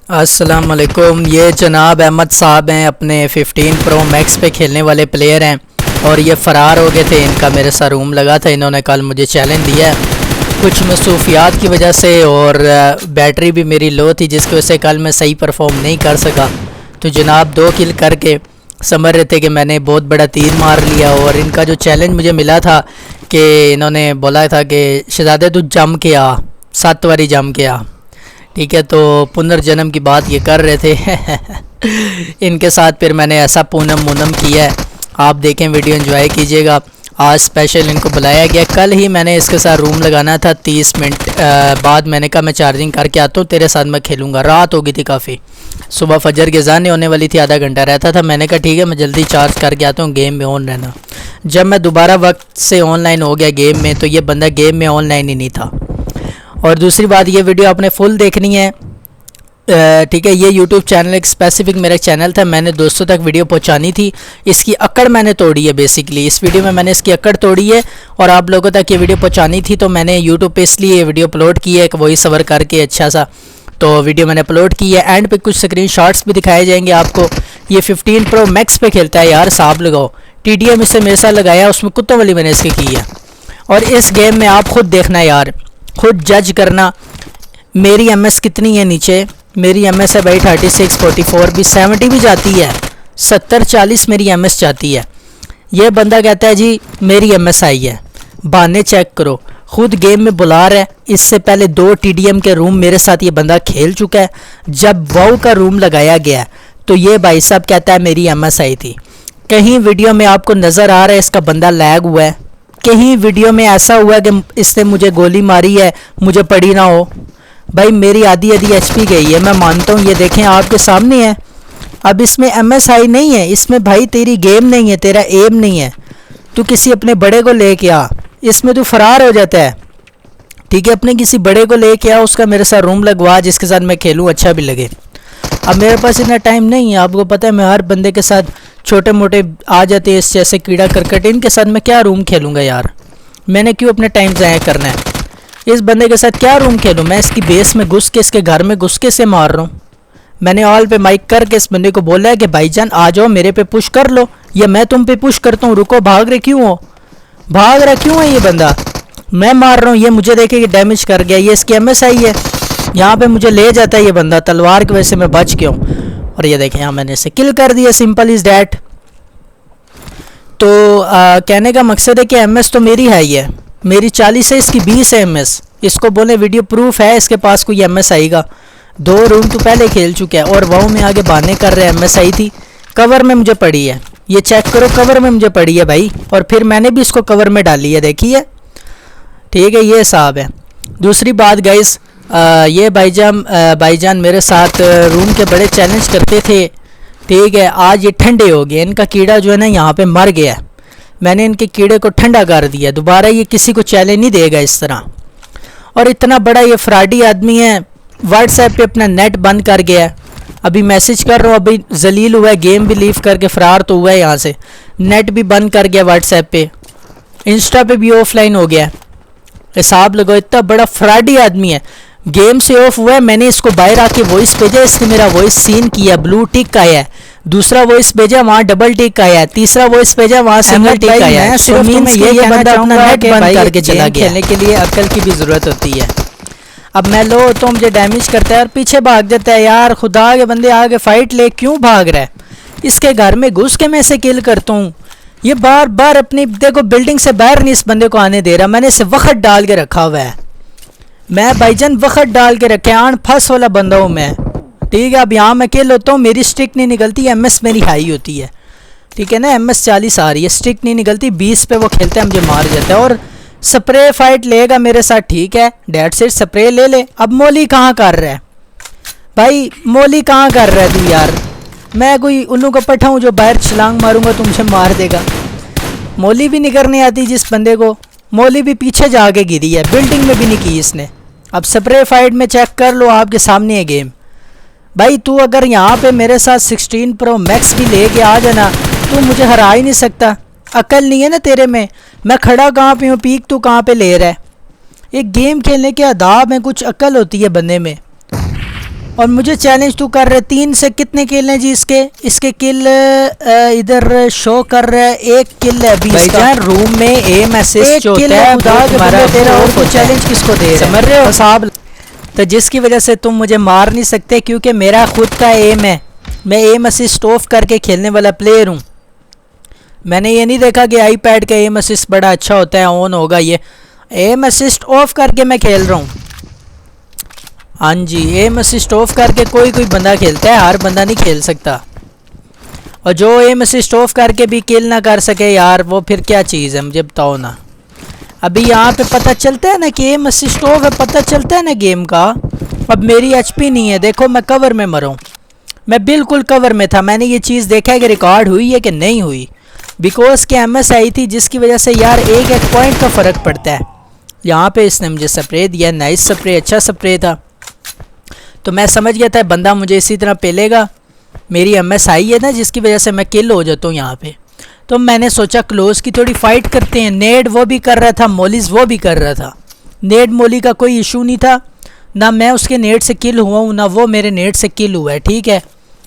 अस्सलाम वालेकुम। ये जनाब अहमद साहब हैं, अपने 15 प्रो मैक्स पे खेलने वाले प्लेयर हैं और ये फ़रार हो गए थे। इनका मेरे साथ रूम लगा था। इन्होंने कल मुझे चैलेंज दिया है कुछ मसरूफियात की वजह से, और बैटरी भी मेरी लो थी जिसकी वजह से कल मैं सही परफॉर्म नहीं कर सका। तो जनाब 2 किल करके समझ रहे थे कि मैंने बहुत बड़ा तीर मार लिया। और इनका जो चैलेंज मुझे मिला था कि इन्होंने बोला था कि शहजादे तू जम के आ, 7 बारी जम के आ। ठीक है, तो पुनर्जन्म की बात ये कर रहे थे इनके साथ फिर मैंने ऐसा पूनम मुनम किया है। आप देखें, वीडियो एंजॉय कीजिएगा। आज स्पेशल इनको बुलाया गया। कल ही मैंने इसके साथ रूम लगाना था, 30 मिनट बाद मैंने कहा मैं चार्जिंग करके आता हूँ, तेरे साथ मैं खेलूँगा। रात हो गई थी काफ़ी, सुबह फजर की अज़ान होने वाली थी, आधा घंटा रहता था। मैंने कहा ठीक है, मैं जल्दी चार्ज करके आता हूँ, गेम में ऑन रहना। जब मैं दोबारा वक्त से ऑनलाइन हो गया गेम में, तो ये बंदा गेम में ऑनलाइन ही नहीं था। और दूसरी बात, ये वीडियो आपने फुल देखनी है। ठीक है, ये यूट्यूब चैनल एक स्पेसिफिक मेरा चैनल था, मैंने दोस्तों तक वीडियो पहुंचानी थी। इसकी अकड़ मैंने तोड़ी है बेसिकली। इस वीडियो में मैंने इसकी अकड़ तोड़ी है और आप लोगों तक ये वीडियो पहुंचानी थी, तो मैंने यूट्यूब पे इसलिए ये वीडियो अपलोड की है, एक वॉइस ओवर करके अच्छा सा। तो वीडियो मैंने अपलोड की है। एंड पे कुछ स्क्रीनशॉट्स भी दिखाए जाएंगे आपको। ये 15 प्रो मैक्स पे खेलता है यार, साहब लगाओ। TDM इससे मेरे साथ लगाया, उसमें कुत्तों वाली मैंने इसकी की है। और इस गेम में आप खुद देखना यार, खुद जज करना मेरी MS कितनी है। नीचे मेरी MS है भाई 36, 44 भी, 70 भी जाती है, 70 40 मेरी MS जाती है। ये बंदा कहता है जी मेरी MS आई है। बहाने चेक करो, खुद गेम में बुला रहा है। इससे पहले 2 TDM के रूम मेरे साथ ये बंदा खेल चुका है। जब वाउ का रूम लगाया गया तो ये भाई साहब कहता है मेरी MS आई थी। कहीं वीडियो में आपको नज़र आ रहा है इसका बंदा लैग हुआ है? कहीं वीडियो में ऐसा हुआ है कि इसने मुझे गोली मारी है, मुझे पड़ी ना हो? भाई मेरी आधी HP गई है, मैं मानता हूँ। ये देखें आपके सामने है। अब इसमें MS आई नहीं है, इसमें भाई तेरी गेम नहीं है, तेरा एम नहीं है। तू किसी अपने बड़े को लेके आ, इसमें तू फरार हो जाता है। ठीक है, अपने किसी बड़े को लेके आ, उसका मेरे साथ रूम लगवा जिसके साथ मैं खेलूँ, अच्छा भी लगे। अब मेरे पास इतना टाइम नहीं है, आपको पता है। मैं हर बंदे के साथ छोटे मोटे आ जाते हैं, इस जैसे कीड़ा करकट, इनके साथ मैं क्या रूम खेलूँगा यार? मैंने क्यों अपने टाइम ज़ाया करना है? इस बंदे के साथ क्या रूम खेलूँ? मैं इसकी बेस में घुस के, इसके घर में घुस के से मार रहा हूँ। मैंने ऑल पे माइक करके इस बंदे को बोला है कि भाईजान आ जाओ, मेरे पे पुश कर लो, या मैं तुम पे पुश करता हूँ। रुको, भाग रहे क्यों हो? भाग रहा क्यों है ये बंदा? मैं मार रहा हूँ, ये मुझे देखे कि डैमेज कर गया। ये इसकी MS आई है, यहाँ पे मुझे ले जाता है ये बंदा तलवार की वजह से, मैं बच गया हूँ। और ये देखें यहाँ मैंने इसे किल कर दिया, सिंपल इज़ डैट। तो कहने का मकसद है कि MS तो मेरी है ही है, मेरी 40 है, इसकी 20 है MS। इसको बोले वीडियो प्रूफ है इसके पास कोई MS आएगा। 2 रूम तो पहले खेल चुका है और वाओ में आगे बहाने कर रहे हैं। MS आई थी, कवर में मुझे पड़ी है, ये चेक करो, कवर में मुझे पड़ी है भाई। और फिर मैंने भी इसको कवर में डाली है, देखिए। ठीक है, ये हिसाब है। दूसरी बात गाइस, ये भाईजान मेरे साथ रूम के बड़े चैलेंज करते थे। ठीक है, आज ये ठंडे हो गए, इनका कीड़ा जो है ना यहाँ पे मर गया है। मैंने इनके कीड़े को ठंडा कर दिया, दोबारा ये किसी को चैलेंज नहीं देगा इस तरह। और इतना बड़ा ये फ्रॉडी आदमी है, व्हाट्सएप पे अपना नेट बंद कर गया है। अभी मैसेज कर रहा हूँ, अभी जलील हुआ है, गेम भी लीव करके फ़रार तो हुआ है यहाँ से। नेट भी बंद कर गया व्हाट्सएप पे, इंस्टा पे भी ऑफलाइन हो गया। हिसाब लगाओ, इतना बड़ा फ्रॉडी आदमी है। गेम से ऑफ हुआ है, मैंने इसको बाहर आके वॉइस भेजा, इसने मेरा वॉइस सीन किया, ब्लू टिक आया है। दूसरा वॉइस भेजा, वहाँ डबल टिक आया है। तीसरा वॉइस भेजा, वहाँ सिंगल टिक आया है। सो मींस ये बंदा अपना नेट बंद करके चला गया। खेलने के लिए अक्ल की भी ज़रूरत होती है। अब मैं लो तो मुझे डैमेज करता है और पीछे भाग जाता है। यार खुदा के बंदे, आगे फाइट ले, क्यों भाग रहा है? इसके घर में घुस के मैं इसे किल करता हूँ। ये बार बार अपनी, देखो, बिल्डिंग से बाहर नहीं इस बंदे को आने दे रहा। मैंने इसे वक्त डाल के रखा हुआ है, मैं भाईजान वक्त डाल के रखे, आन फंस वाला बंदा हूँ मैं। ठीक है, अब यहाँ मैं किल होता हूँ, मेरी स्टिक नहीं निकलती, MS मेरी हाई होती है। ठीक है ना, MS 40 आ रही है, स्टिक नहीं निकलती, 20 पे वो खेलता है, मुझे मार जाता है। और स्प्रे फाइट लेगा मेरे साथ, ठीक है, डेट से स्प्रे ले ले। अब मोली कहाँ कर रहा है भाई? मोली कहाँ कर रहा है तू यार? मैं कोई उन्नू का पट्टा हूँ जो बाहर छलांग मारूंगा तो मुझे मार देगा? मोली भी नहीं करनी आती जिस बंदे को। मोली भी पीछे जाके गिरी है, बिल्डिंग में भी नहीं की इसने। अब स्प्रे फाइट में चेक कर लो, आपके सामने है गेम। भाई तू अगर यहाँ पे मेरे साथ 16 प्रो मैक्स भी लेके आ जाना, तू मुझे हरा ही नहीं सकता। अकल नहीं है ना तेरे में? मैं खड़ा कहाँ पे हूँ, पीक तू कहाँ पे ले रहा है? एक गेम खेलने के आदाब में कुछ अकल होती है बंदे में। और मुझे चैलेंज तू कर रहे 3 से कितने किल हैं जी इसके किल इधर शो कर रहा है 1 किल है 20 का रूम में एम असिस्ट जो होता है हमारा तेरा और कोई चैलेंज किसको दे रहा है समझ रहे हो साहब। तो जिसकी वजह से तुम मुझे मार नहीं सकते क्योंकि मेरा खुद का एम है, मैं एम असिस्ट ऑफ करके खेलने वाला प्लेयर हूँ। मैंने ये नहीं देखा कि आईपैड का एम असिस्ट बड़ा अच्छा होता है ऑन होगा, ये एम असिस्ट ऑफ करके मैं खेल रहा हूँ। हाँ जी, एम असिस्ट ऑफ करके कोई बंदा खेलता है, हर बंदा नहीं खेल सकता। और जो एम असिस्ट ऑफ करके भी किल ना कर सके यार वो फिर क्या चीज़ है मुझे बताओ ना। अभी यहाँ पे पता चलता है ना कि एम असिस्ट ऑफ है, पता चलता है ना गेम का। अब मेरी एचपी नहीं है, देखो मैं कवर में मरा हूँ, मैं बिल्कुल कवर में था। मैंने ये चीज़ देखा है कि रिकॉर्ड हुई है कि नहीं हुई, बिकॉज कि एमएस आई थी जिसकी वजह से यार एक पॉइंट का फ़र्क पड़ता है। यहाँ पे इसने मुझे स्प्रे दिया, नाइस स्प्रे, अच्छा स्प्रे था। तो मैं समझ गया था बंदा मुझे इसी तरह पेलेगा, मेरी एमएस आई है ना जिसकी वजह से मैं किल हो जाता हूँ यहाँ पे। तो मैंने सोचा क्लोज की थोड़ी फाइट करते हैं। नेड वो भी कर रहा था, मोलिस वो भी कर रहा था। नेड मोली का कोई इशू नहीं था, ना मैं उसके नेट से किल हुआ हूँ ना वो मेरे नेट से किल हुआ है, ठीक है।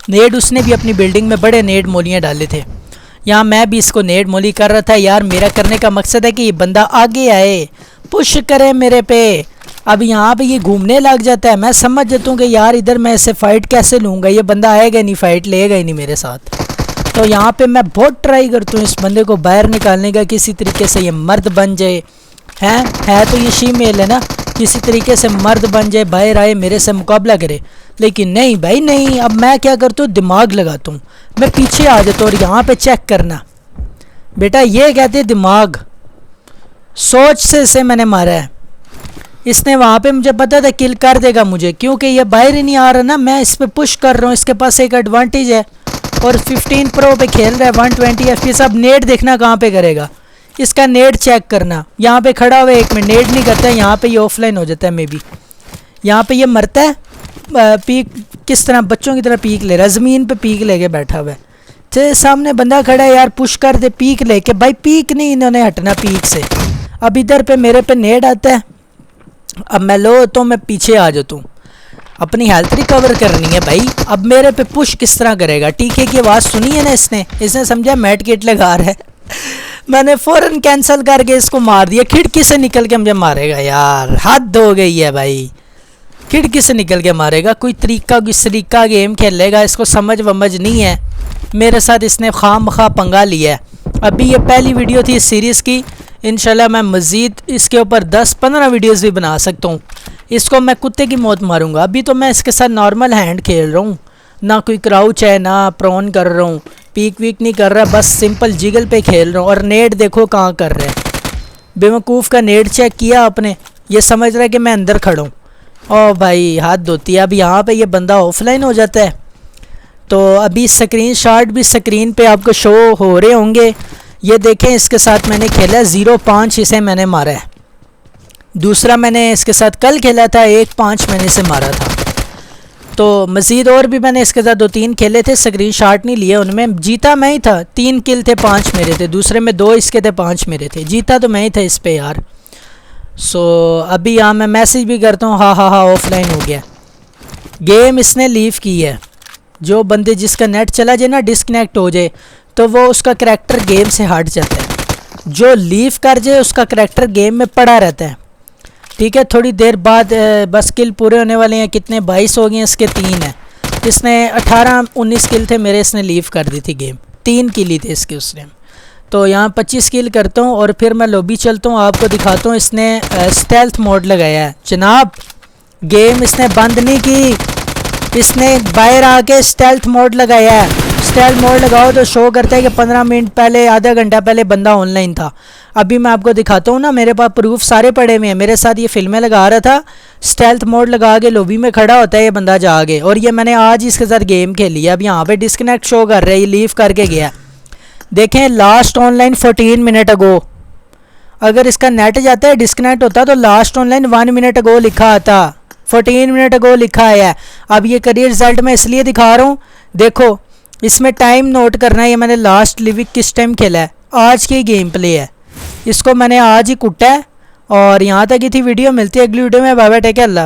नेड उसने भी अपनी बिल्डिंग में बड़े नेड मोलियाँ डाले थे, यहाँ मैं भी इसको नेड मोली कर रहा था। यार मेरा करने का मकसद है कि ये बंदा आगे आए, पुश करे मेरे पे। अब यहाँ पे ये घूमने लग जाता है, मैं समझ जाता हूँ कि यार इधर मैं इससे फ़ाइट कैसे लूँगा, ये बंदा आएगा नहीं, फ़ाइट लेगा ही नहीं मेरे साथ। तो यहाँ पे मैं बहुत ट्राई करता हूँ इस बंदे को बाहर निकालने का, किसी तरीके से ये मर्द बन जाए। है तो ये शीमेल है ना, किसी तरीके से मर्द बन जाए, बाहर आए, मेरे से मुकाबला करे। लेकिन नहीं भाई नहीं, अब मैं क्या करता हूँ, दिमाग लगाता हूँ, मैं पीछे आ जाता हूँ। और यहाँ पे चेक करना बेटा, ये कहते हैं दिमाग, सोच से इसे मैंने मारा है। इसने वहाँ पे मुझे पता था किल कर देगा मुझे, क्योंकि ये बाहर ही नहीं आ रहा ना, मैं इस पर पुश कर रहा हूँ। इसके पास एक एडवांटेज है और 15 प्रो पे खेल रहा है, 120 FPS। अब नेट देखना कहाँ पे करेगा, इसका नेट चेक करना। यहाँ पे खड़ा हुआ 1 मिनट, नेट नहीं करता है, यहाँ पे ये ऑफलाइन हो जाता है मे बी। यहाँ पे ये मरता है, पीक किस तरह बच्चों की तरह पीक ले रहा है, ज़मीन पे पीक लेके बैठा हुआ है। तो सामने बंदा खड़ा है यार, पुश कर दे पीक लेके। भाई पीक नहीं, इन्होंने हटना पीक से। अब इधर पे मेरे पे नेट आता है, अब मैं लो तो मैं पीछे आ जाता हूँ, अपनी हेल्थ रिकवर करनी है भाई। अब मेरे पे पुश किस तरह करेगा, टीके की आवाज़ सुनी है ना इसने समझा मैट किट लगा रहा है। मैंने फ़ौरन कैंसिल करके इसको मार दिया, खिड़की से निकल के मुझे मारेगा यार, हद हो गई है भाई। खिड़की से निकल के मारेगा, कोई तरीका गेम खेलेगा, इसको समझ वमझ नहीं है। मेरे साथ इसने खामखा पंगा लिया है। अभी ये पहली वीडियो थी इस सीरीज़ की, इंशाल्लाह मैं मज़ीद इसके ऊपर 10-15 वीडियोज़ भी बना सकता हूँ। इसको मैं कुत्ते की मौत मारूंगा। अभी तो मैं इसके साथ नॉर्मल हैंड खेल रहा हूँ, ना कोई क्राउच है ना प्रोन कर रहा हूँ, पीक वीक नहीं कर रहा, बस सिंपल जिगल पे खेल रहा हूँ। और नेट देखो कहाँ कर रहा है, बेवकूफ़ का नेट चेक किया आपने, ये समझ रहा है कि मैं अंदर खड़ा हूँ। ओ भाई हाथ धोती है। अब यहाँ पे ये बंदा ऑफलाइन हो जाता है, तो अभी स्क्रीन शॉट भी स्क्रीन पे आपको शो हो रहे होंगे। ये देखें, इसके साथ मैंने खेला 0-5 इसे मैंने मारा है। दूसरा मैंने इसके साथ कल खेला था, 1-5 मैंने इसे मारा था। तो मज़ीद और भी मैंने इसके साथ 2-3 खेले थे, स्क्रीन शॉट नहीं लिए, उनमें जीता मैं ही था। 3 किल थे, 5 मेरे थे, दूसरे में 2 इसके थे, 5 मेरे थे, जीता तो मैं ही था इस पे यार। सो अभी यहाँ मैं मैसेज भी करता हूँ, हाँ ऑफलाइन हो गया। गेम इसने लीव की है। जो बंदे जिसका नेट चला जाए ना, डिस्कनेक्ट हो जाए, तो वो उसका करैक्टर गेम से हट जाता है। जो लीव कर जाए उसका करैक्टर गेम में पड़ा रहता है, ठीक है। थोड़ी देर बाद बस किल पूरे होने वाले हैं, कितने 22 हो गए हैं, इसके 3 हैं। इसने 18-19 किल थे मेरे, इसने लीव कर दी थी गेम, 3 किल ही थे इसके उसने। तो यहाँ 25 किल करता हूँ और फिर मैं लॉबी चलता हूँ, आपको दिखाता हूँ। इसने स्टेल्थ मोड लगाया है जनाब, गेम इसने बंद नहीं की, इसने बाहर आके स्टेल्थ मोड लगाया है। स्टेल्थ मोड लगाओ तो शो करता है कि 15 मिनट पहले, आधा घंटा पहले बंदा ऑनलाइन था। अभी मैं आपको दिखाता हूँ ना, मेरे पास प्रूफ सारे पड़े हुए हैं। मेरे साथ ये फिल्में लगा रहा था, स्टेल्थ मोड लगा के लॉबी में खड़ा होता है ये बंदा जाके, और ये मैंने आज इसके साथ गेम खेली है। अब यहाँ पे डिस्कनेक्ट शो कर रहा है, ये लीव करके गया। देखें लास्ट ऑनलाइन 14 मिनट अगो। अगर इसका नेट जाता है डिस्कनेक्ट होता तो लास्ट ऑनलाइन 1 मिनट अगो लिखा आता, 14 मिनट अगो लिखा है। अब ये करियर रिजल्ट मैं इसलिए दिखा रहा हूँ, देखो इसमें टाइम नोट करना है। ये मैंने लास्ट लिविक किस टाइम खेला है, आज की गेम प्ले है, इसको मैंने आज ही कुटा है। और यहाँ तक ही थी वीडियो, मिलती है अगली वीडियो में। बाय बाय, टेक केयर, अल्लाह।